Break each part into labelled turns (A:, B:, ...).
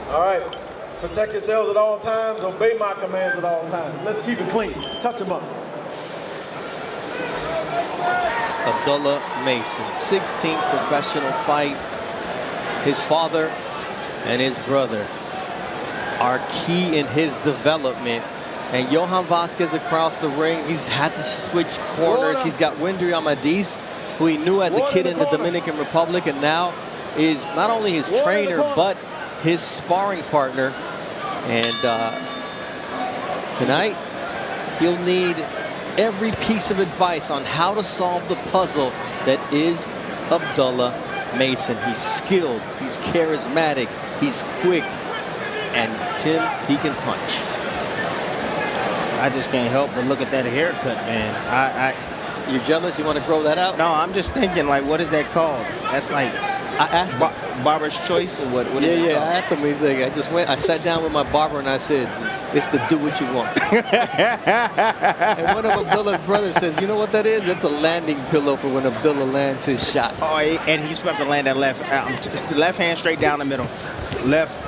A: All right. Protect yourselves at all times. Obey my commands at all times. Let's keep it clean. Touch him up.
B: Abdullah Mason, 16th professional fight. His father and his brother are key in his development. And Yohan Vasquez across the ring, he's had to switch corners. He's got Wendy Amadis, who he knew as a kid in the Dominican Republic, and now is not only his trainer, but his sparring partner. And tonight, he'll need every piece of advice on how to solve the puzzle that is Abdullah Mason. He's skilled, he's charismatic, he's quick, and Tim, he can punch.
C: I just can't help but look at that haircut, man.
B: You're jealous? You want to grow that out?
C: No, I'm just thinking, like, what is that called? That's like
B: I asked him.
C: Barber's choice or what?
B: Yeah. I asked him. He's like, I sat down with my barber and I said, it's to do what you want. And one of Abdullah's brothers says, you know what that is? That's a landing pillow for when Abdullah lands his shot.
C: Oh, and he's supposed to land that left hand straight down the middle. Left,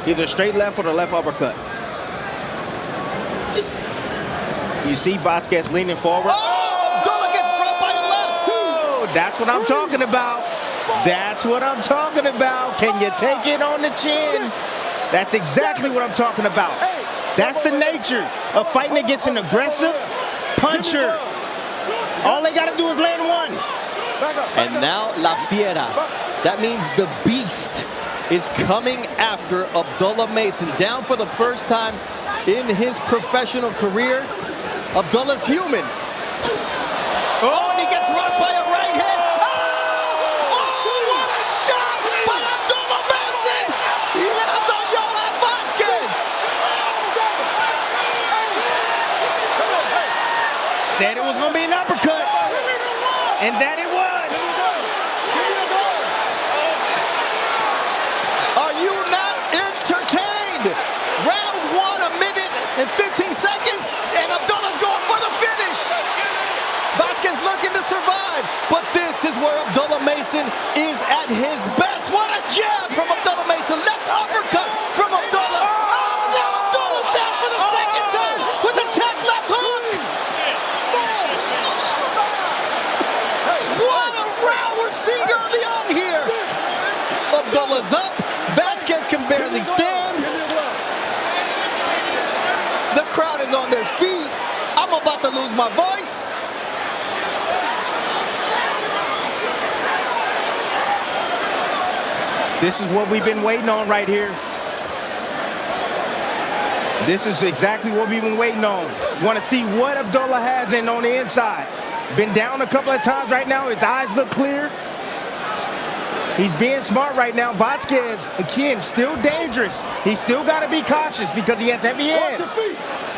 C: either straight left or the left uppercut. You see Vasquez leaning forward.
B: Oh, Abdullah gets dropped by the left.
C: Oh, that's what I'm talking about. That's what I'm talking about. Can you take it on the chin? That's exactly what I'm talking about. That's the nature of fighting against an aggressive puncher. All they got to do is land one.
B: And now La Fiera. That means the beast is coming after Abdullah Mason. Down for the first time in his professional career. Abdullah's human. Oh, and he gets rocked by a right hand. Oh, what a shot by Abdullah Mason. He lands on Yohan Vasquez.
C: Said it was going to be an uppercut. And that it was.
B: Are you not entertained? Round 1, 1 minute and 15 seconds. And Abdullah's going for the finish. Vasquez looking to survive. But this is where Abdullah Mason is at his best. What a jab from Abdullah Mason. Left uppercut from Abdullah. Oh, now Abdullah's down for the second time with a check left hook. What a round we're seeing early on here. Abdullah's up. Vasquez can barely stand. The crowd is on their feet. I'm about to lose my voice.
C: This is what we've been waiting on right here. This is exactly what we've been waiting on. Want to see what Abdullah has in on the inside. Been down a couple of times right now. His eyes look clear. He's being smart right now. Vasquez, again, still dangerous. He's still got to be cautious because he has heavy hands.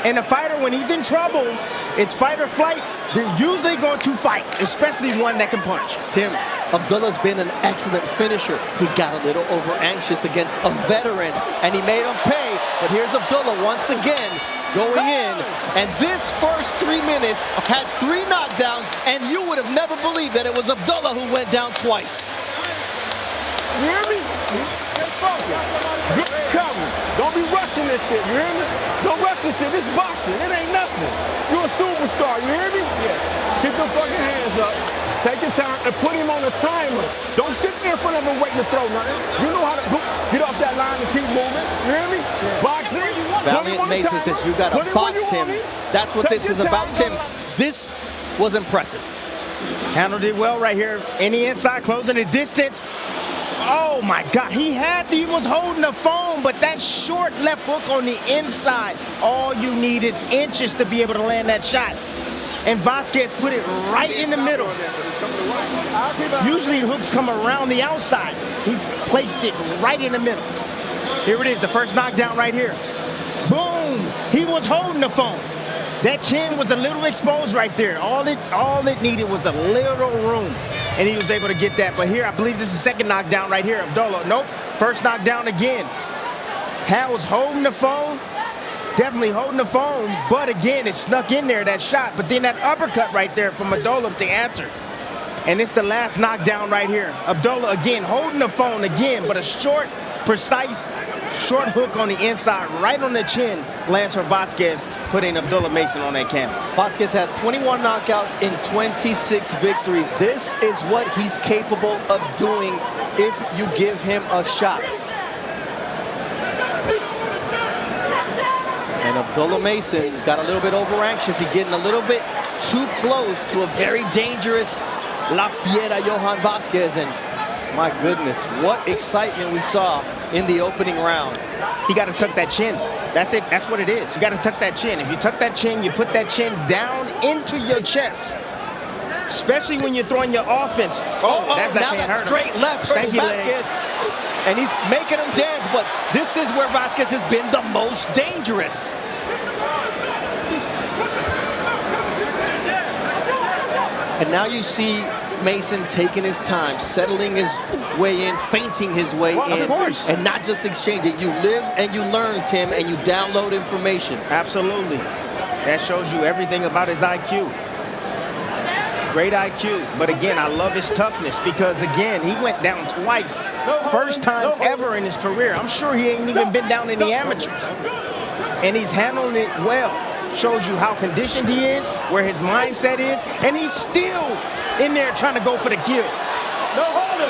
C: And a fighter, when he's in trouble, it's fight or flight. They're usually going to fight, especially one that can punch.
B: Tim, Abdullah's been an excellent finisher. He got a little over-anxious against a veteran, and he made him pay. But here's Abdullah once again going in. And this first 3 minutes had 3 knockdowns, and you would have never believed that it was Abdullah who went down twice.
D: You hear me? Stay focused. Good cover. Don't be rushing this shit, you hear me? Don't rush this shit. This is boxing. It ain't nothing. You're a superstar, you hear me? Yeah. Get those fucking hands up. Take your time and put him on a timer. Don't sit there in front of him waiting to throw nothing. You know how to get off that line and keep moving. You hear me? Boxing.
B: Valiant Mason says you got to box him. That's what this is about, Tim. This was impressive.
C: Handled it well right here. Any inside, closing the distance. Oh my God, he was holding the phone, but that short left hook on the inside. All you need is inches to be able to land that shot. And Vasquez put it right in the middle. Usually hooks come around the outside. He placed it right in the middle. Here it is, the first knockdown right here. Boom, he was holding the phone. That chin was a little exposed right there. All it needed was a little room. And he was able to get that. But here, I believe this is the second knockdown right here. Abdullah, nope. First knockdown again. Hal's holding the phone. Definitely holding the phone. But again, it snuck in there, that shot. But then that uppercut right there from Abdullah to answer. And it's the last knockdown right here. Abdullah again holding the phone again. But a short, precise Short hook on the inside, right on the chin, lands for Vasquez, putting Abdullah Mason on that canvas.
B: Vasquez has 21 knockouts in 26 victories. This is what he's capable of doing if you give him a shot. And Abdullah Mason got a little bit over anxious. He's getting a little bit too close to a very dangerous La Fiera Yohan Vasquez. And my goodness, what excitement we saw in the opening round.
C: He got to tuck that chin. That's it. That's what it is. You got to tuck that chin. If you tuck that chin, you put that chin down into your chest. Especially when you're throwing your offense.
B: Now that straight left
C: Thank
B: hurts
C: you,
B: Vasquez. And he's making him dance, but this is where Vasquez has been the most dangerous. And now you see Mason taking his time, settling his way in, feinting his way in.
C: Of course.
B: And not just exchanging. You live and you learn, Tim, and you download information.
C: Absolutely. That shows you everything about his IQ. Great IQ. But again, I love his toughness because, again, he went down twice. First time ever in his career. I'm sure he ain't even been down in the amateurs. And he's handling it well. Shows you how conditioned he is, where his mindset is, and he's still in there trying to go for the kill.
A: No holding.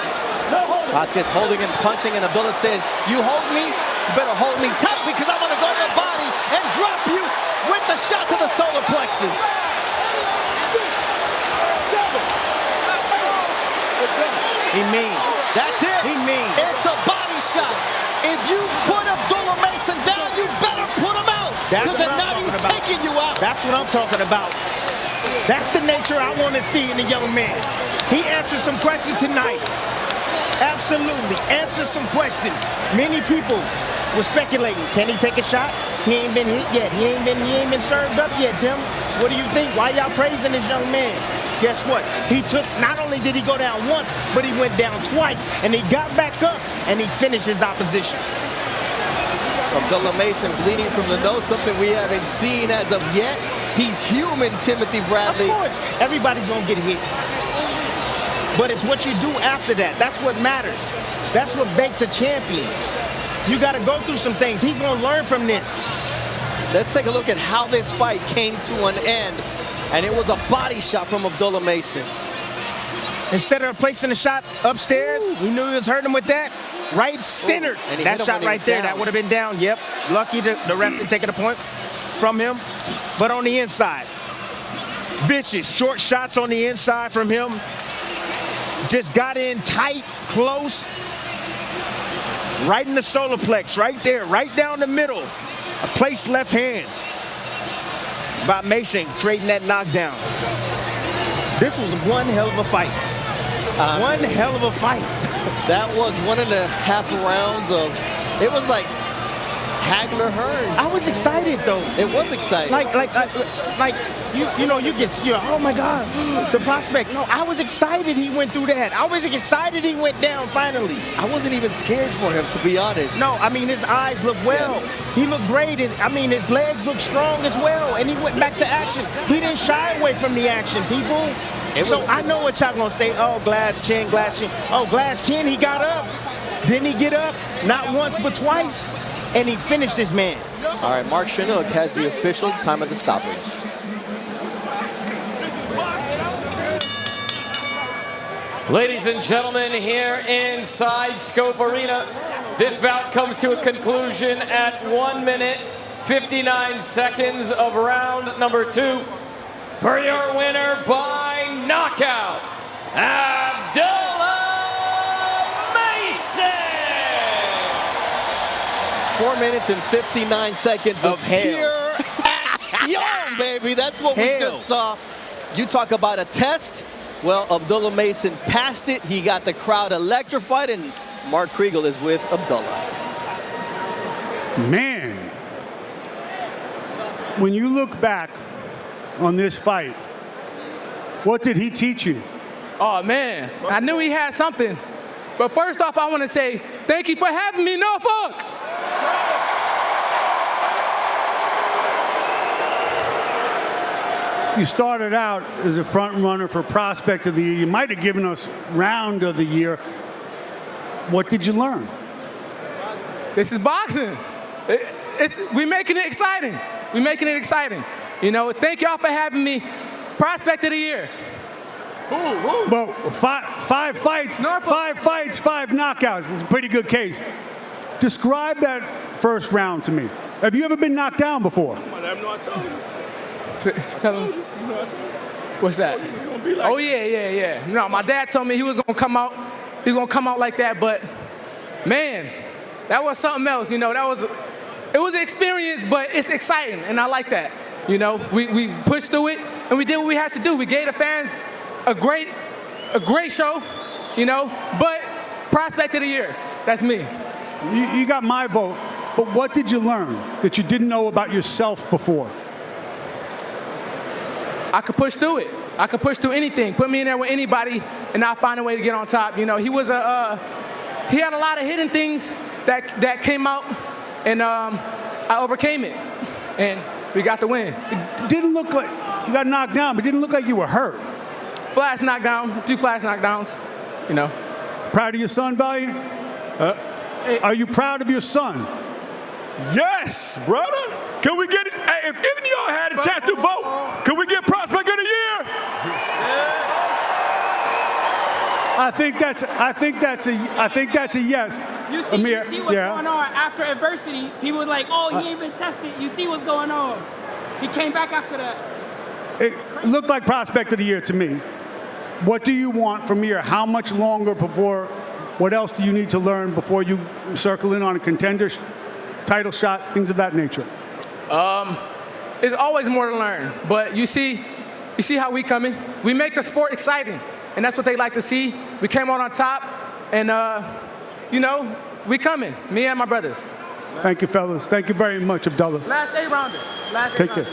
A: No holding.
B: Vasquez holding and punching, and Abdullah says, you hold me, you better hold me tight because I'm going to go to the body and drop you with the shot to the solar plexus.
A: 6, 7.
C: He mean.
B: That's it.
C: He mean.
B: It's a body shot. If you put Abdullah Mason down, you better put him out. Because if not, he's taking you out.
C: That's what I'm talking about. That's the nature I want to see in a young man. He answered some questions tonight. Absolutely. Answer some questions. Many people were speculating. Can he take a shot? He ain't been hit yet. He ain't been served up yet, Tim. What do you think? Why y'all praising this young man? Guess what? He took, not only did he go down once, but he went down twice, and he got back up, and he finished his opposition.
B: Abdullah Mason bleeding from the nose, something we haven't seen as of yet. He's human, Timothy Bradley.
C: Of course, everybody's gonna get hit. But it's what you do after that. That's what matters. That's what makes a champion. You gotta go through some things. He's gonna learn from this.
B: Let's take a look at how this fight came to an end. And it was a body shot from Abdullah Mason.
C: Instead of placing the shot upstairs, he knew he was hurting him with that. Right center. That shot right there, that would have been down. Yep. Lucky the ref didn't take it a point from him. But on the inside, vicious short shots on the inside from him. Just got in tight, close. Right in the solar plex, right there, right down the middle. A placed left hand by Mason, creating that knockdown. This was one hell of a fight. One hell of a fight.
B: That was 1.5 rounds of, it was like Hagler-Hearns.
C: I was excited though.
B: It was exciting.
C: Like you know, you're oh my God, the prospect. No, I was excited he went through that. I was excited he went down finally.
B: I wasn't even scared for him, to be honest.
C: No, I mean, his eyes look well. He looked great. His legs look strong as well. And he went back to action. He didn't shy away from the action, people. So I know what y'all gonna say. Oh, glass chin, glass chin. Oh, glass chin, he got up. Didn't he get up? Not once, but twice. And he finished his man.
B: All right, Mark Chinook has the official time of the stoppage.
E: Ladies and gentlemen, here inside Scope Arena, this bout comes to a conclusion at 1 minute, 59 seconds of round number 2. For your winner by knockout, Abdullah Mason!
B: 4 minutes and 59 seconds of
C: hell.
B: pure action, baby. That's what we just saw. You talk about a test. Well, Abdullah Mason passed it. He got the crowd electrified, and Mark Kriegel is with Abdullah.
F: Man, when you look back on this fight, what did he teach you?
G: Oh, man, I knew he had something. But first off, I want to say thank you for having me, Norfolk.
F: You started out as a front runner for Prospect of the Year. You might have given us Round of the Year. What did you learn?
G: This is boxing. We making it exciting. We making it exciting. You know, thank y'all for having me. Prospect of the year.
F: Well, five fights, 5 knockouts. It's a pretty good case. Describe that first round to me. Have you ever been knocked down before?
D: I told you. You know I told you.
G: What's that? Oh yeah. No, my dad told me he was gonna come out. He was gonna come out like that. But man, that was something else. You know, it was an experience, but it's exciting, and I like that. You know, we pushed through it, and we did what we had to do. We gave the fans a great show. You know, but prospect of the year. That's me.
F: You got my vote. But what did you learn that you didn't know about yourself before?
G: I could push through it. I could push through anything. Put me in there with anybody, and I'll find a way to get on top. You know, he had a lot of hidden things that came out, and I overcame it, and we got the win.
F: It didn't look like you got knocked down, but it didn't look like you were hurt.
G: Flash knockdown, 2 flash knockdowns. You know.
F: Proud of your son, Valiant? Are you proud of your son?
D: Yes, brother. Can we get it? Hey, if any of y'all had a chance to vote, can we get Prospect of the Year?
F: I think that's a yes.
H: You see,
F: Amir,
H: you see what's going on after adversity. People were like, oh, he ain't been tested. You see what's going on. He came back after that.
F: It looked like Prospect of the Year to me. What do you want from here? How much longer before? What else do you need to learn before you circle in on a contender, title shot, things of that nature?
G: There's always more to learn, but you see how we coming. We make the sport exciting, and that's what they like to see. We came out on top, and you know, we coming. Me and my brothers.
F: Thank you, fellas. Thank you very much, Abdullah.
G: Last 8-rounder.
F: Take care.